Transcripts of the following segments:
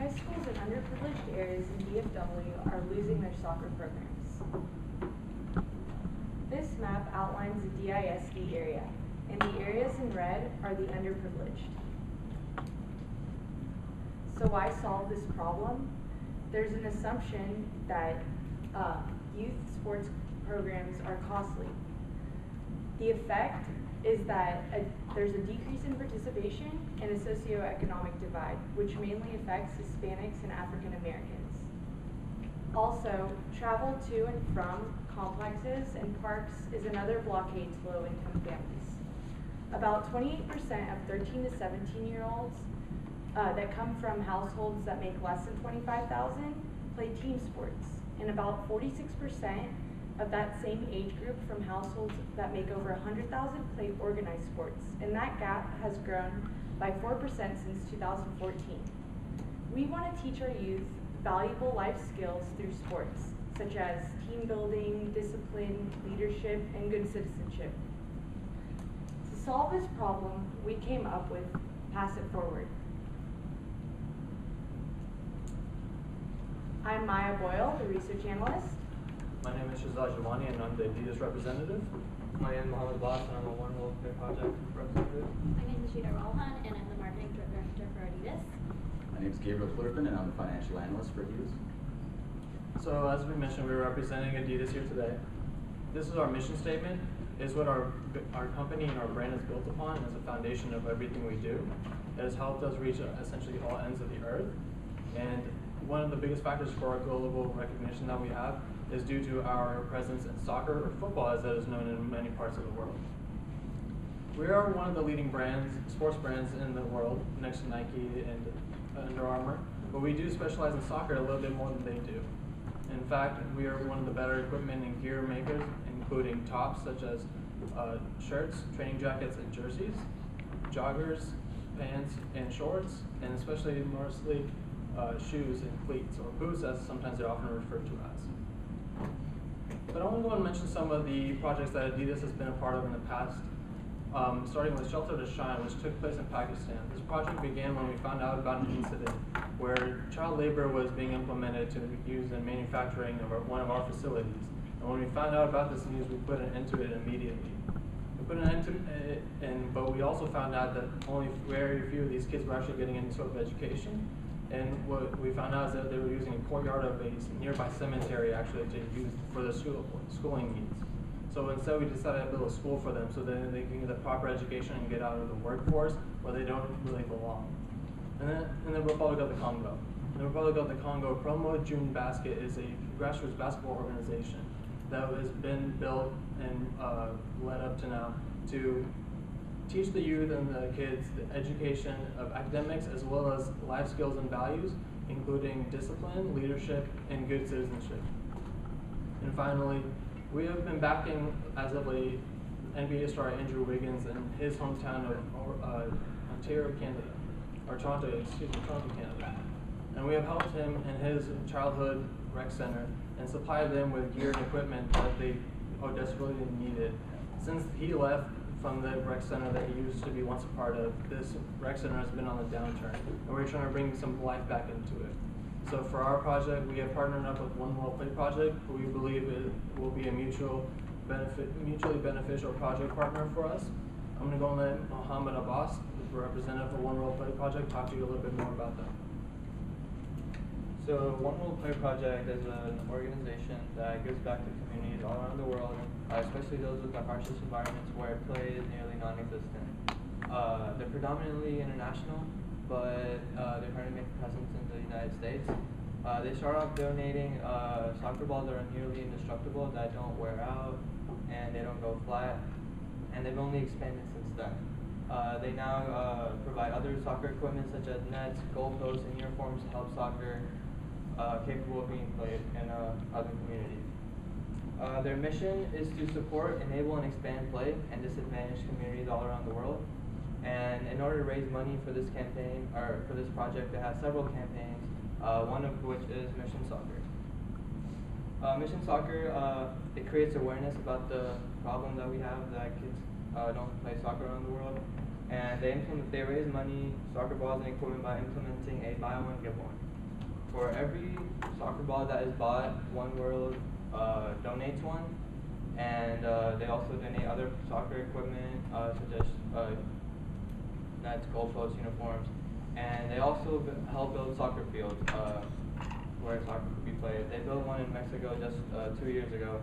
high schools in underprivileged areas in DFW are losing their soccer programs. This map outlines the DISD area, and the areas in red are the underprivileged. So why solve this problem? There's an assumption that youth sports programs are costly. The effect is that there's a decrease in participation and a socioeconomic divide, which mainly affects Hispanics and African Americans. Also, travel to and from complexes and parks is another blockade to low-income families. About 28% of 13 to 17-year-olds that come from households that make less than $25,000 play team sports, and about 46% of that same age group from households that make over $100,000 play organized sports, and that gap has grown by 4% since 2014. We want to teach our youth valuable life skills through sports, such as team building, discipline, leadership, and good citizenship. To solve this problem, we came up with Pass It Forward. I'm Maya Boyle, the research analyst. My name is Shazad Javani, and I'm the Adidas representative. My name is Mohammed Abbas, and I'm a One World Play Project representative. My name is Sheeta Ralhan, and I'm the marketing director for Adidas. My name is Gabriel Flurfin, and I'm the financial analyst for Adidas. So as we mentioned, we're representing Adidas here today. This is our mission statement. It's what our company and our brand is built upon as a foundation of everything we do. It has helped us reach essentially all ends of the earth. And one of the biggest factors for our global recognition that we have is due to our presence in soccer, or football as it is known in many parts of the world. We are one of the leading brands, sports brands in the world, next to Nike and Under Armour, but we do specialize in soccer a little bit more than they do. In fact, we are one of the better equipment and gear makers, including tops such as shirts, training jackets, and jerseys, joggers, pants, and shorts, and especially mostly shoes and cleats, or boots as sometimes they're often referred to as. But I want to go and mention some of the projects that Adidas has been a part of in the past, starting with Shelter to Shine, which took place in Pakistan. This project began when we found out about an incident where child labor was being implemented to be used in manufacturing of one of our facilities. And when we found out about this news, we put an end to it immediately. We put an end to it, but we also found out that only very few of these kids were actually getting any sort of education. And what we found out is that they were using a courtyard of a nearby cemetery actually to use for their schooling needs. So instead we decided to build a school for them so that they can get the proper education and get out of the workforce where they don't really belong. And then in the Republic of the Congo. In the Republic of the Congo, Promo June Basket is a grassroots basketball organization that has been built and led up to now to teach the youth and the kids the education of academics as well as life skills and values, including discipline, leadership, and good citizenship. And finally, we have been backing, as of late, NBA star Andrew Wiggins in his hometown of Ontario, Canada, or Toronto, Canada. And we have helped him in his childhood rec center and supplied them with gear and equipment that they desperately needed. Since he left from the rec center that he used to be once a part of, this rec center has been on the downturn, and we're trying to bring some life back into it. So for our project, we have partnered up with One World Play Project, who we believe it will be a mutually beneficial project partner for us. I'm going to go and let Mohammed Abbas, the representative for One World Play Project, talk to you a little bit more about that. So One World Play Project is an organization that gives back to communities all around the world, especially those with the harshest environments where play is nearly non-existent. They're predominantly international, but they're trying to make a presence in the United States. They start off donating soccer balls that are nearly indestructible, that don't wear out, and they don't go flat, and they've only expanded since then. They now provide other soccer equipment such as nets, goalposts, and uniforms to help soccer capable of being played in other communities. Their mission is to support, enable, and expand play in disadvantaged communities all around the world. And in order to raise money for this campaign, or for this project, they have several campaigns, one of which is Mission Soccer. Mission Soccer, it creates awareness about the problem that we have, that kids don't play soccer around the world. And they raise money, soccer balls, and equipment by implementing a buy one, give one. For every soccer ball that is bought, One World donates one, and they also donate other soccer equipment such as nets, goalposts, uniforms, and they also help build soccer fields where soccer could be played. They built one in Mexico just 2 years ago,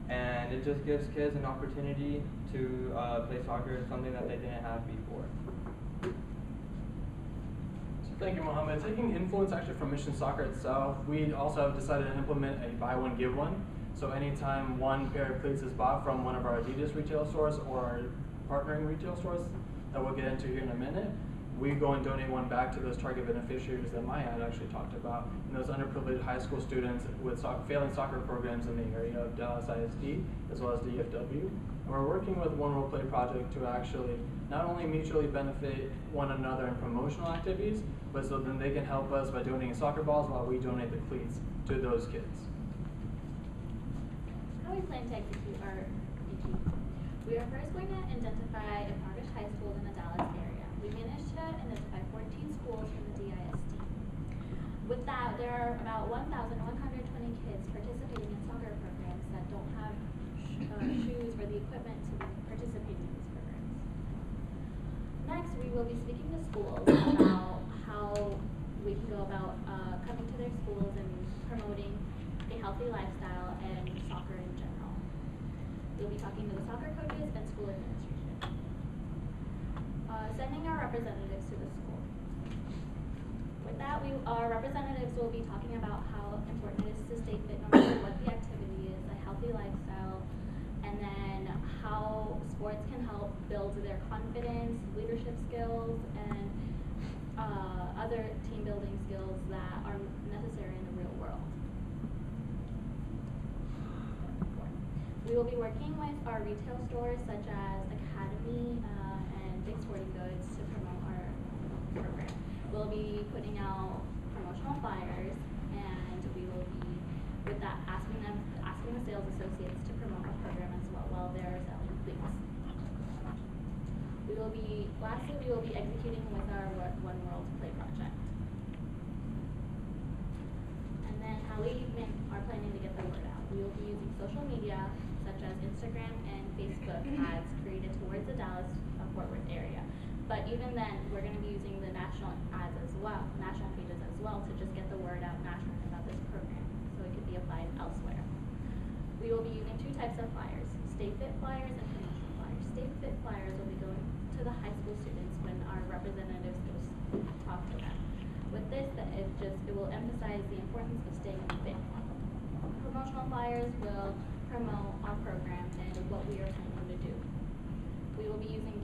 and it just gives kids an opportunity to play soccer, something that they didn't have before. Thank you, Mohammed. Taking influence actually from Mission Soccer itself, we also have decided to implement a buy one, give one. So anytime one pair of cleats is bought from one of our Adidas retail stores or our partnering retail stores that we'll get into here in a minute, we go and donate one back to those target beneficiaries that Maya had actually talked about, and those underprivileged high school students with failing soccer programs in the area of Dallas ISD as well as DFW. And we're working with One Role Play Project to actually not only mutually benefit one another in promotional activities, but so then they can help us by donating soccer balls while we donate the cleats to those kids. How we plan to execute our VG? We are first going to identify impoverished high schools in the Dallas area. We managed to identify 14 schools from the DISD. With that, there are about 1,120 kids participating in soccer programs that don't have shoes or the equipment to be participating in these programs. Next, we will be speaking to schools about how we can go about coming to their schools and promoting a healthy lifestyle and soccer in general. We'll be talking to the soccer coaches and school administration. Sending our representatives to the school. With that, our representatives will be talking about how important it is to stay fit no matter what the activity is, a healthy lifestyle, and then how sports can help build their confidence, leadership skills, and other team building skills that are necessary in the real world. We will be working with our retail stores such as Academy and Dick's Sporting Goods to promote our program. We'll be putting out promotional flyers, and we will be, with that, asking the sales associates to promote our program as well while they're selling things. Lastly, we will be executing with our One World Play project. And then how we are planning to get the word out. We will be using social media such as Instagram and Facebook ads created towards the Dallas-Fort Worth area. But even then, we're going to be using the national ads as well, national pages as well, to just get the word out nationally about this program so it could be applied elsewhere. We will be using two types of flyers, Stay Fit flyers and promotional flyers. Stay Fit flyers will be going to the high school students when our representatives go talk to them. With this, it will emphasize the importance of staying fit. Promotional flyers will promote our program and what we are planning to do. We will be using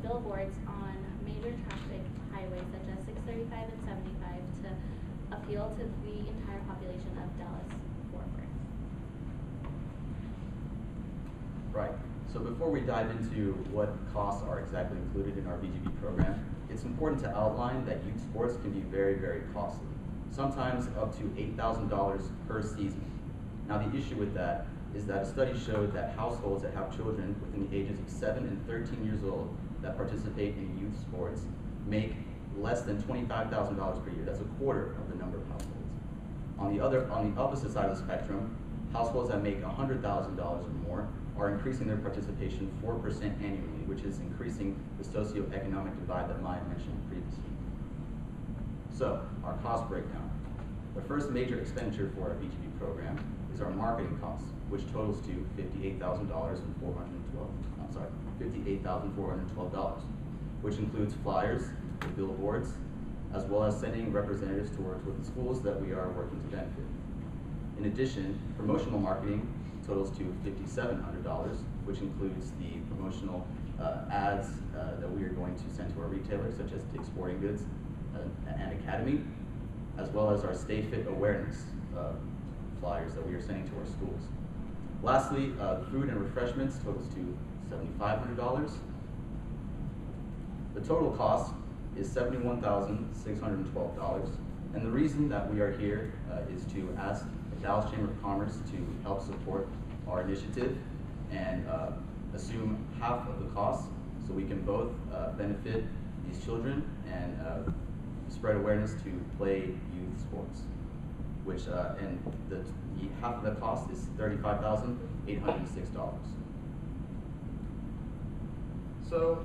billboards on major traffic highways such as 635 and 75 to appeal to the entire population of Dallas-Fort Worth. Right. So before we dive into what costs are exactly included in our VGB program, it's important to outline that youth sports can be very, very costly, sometimes up to $8,000 per season. Now the issue with that is that a study showed that households that have children within the ages of 7 and 13 years old that participate in youth sports make less than $25,000 per year. That's a quarter of the number of households. On the opposite side of the spectrum, households that make $100,000 or more are increasing their participation 4% annually, which is increasing the socioeconomic divide that Maya mentioned previously. So, our cost breakdown. The first major expenditure for our VGB program is our marketing costs, which totals to $58,412, which includes flyers, billboards, as well as sending representatives to work with the schools that we are working to benefit. In addition, promotional marketing totals to $5,700, which includes the promotional ads that we are going to send to our retailers, such as Dick's Sporting Goods and Academy, as well as our Stay Fit awareness flyers that we are sending to our schools. Lastly, food and refreshments totals to $7,500. The total cost is $71,612, and the reason that we are here is to ask the Dallas Chamber of Commerce to help support our initiative and assume half of the cost so we can both benefit these children and spread awareness to play youth sports. which and the half of the cost is $35,806. So,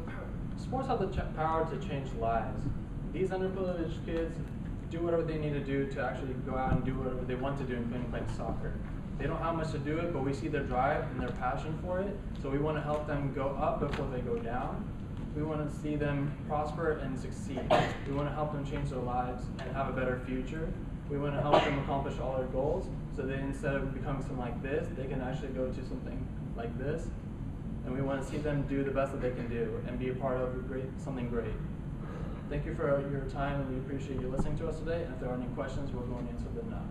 sports have the power to change lives. These underprivileged kids do whatever they need to do to actually go out and do whatever they want to do, including playing soccer. They don't have much to do it, but we see their drive and their passion for it, so we want to help them go up before they go down. We want to see them prosper and succeed. We want to help them change their lives and have a better future. We want to help them accomplish all their goals, so that instead of becoming something like this, they can actually go to something like this. And we want to see them do the best that they can do and be a part of something great. Thank you for your time, and we appreciate you listening to us today. And if there are any questions, we'll go and answer them now.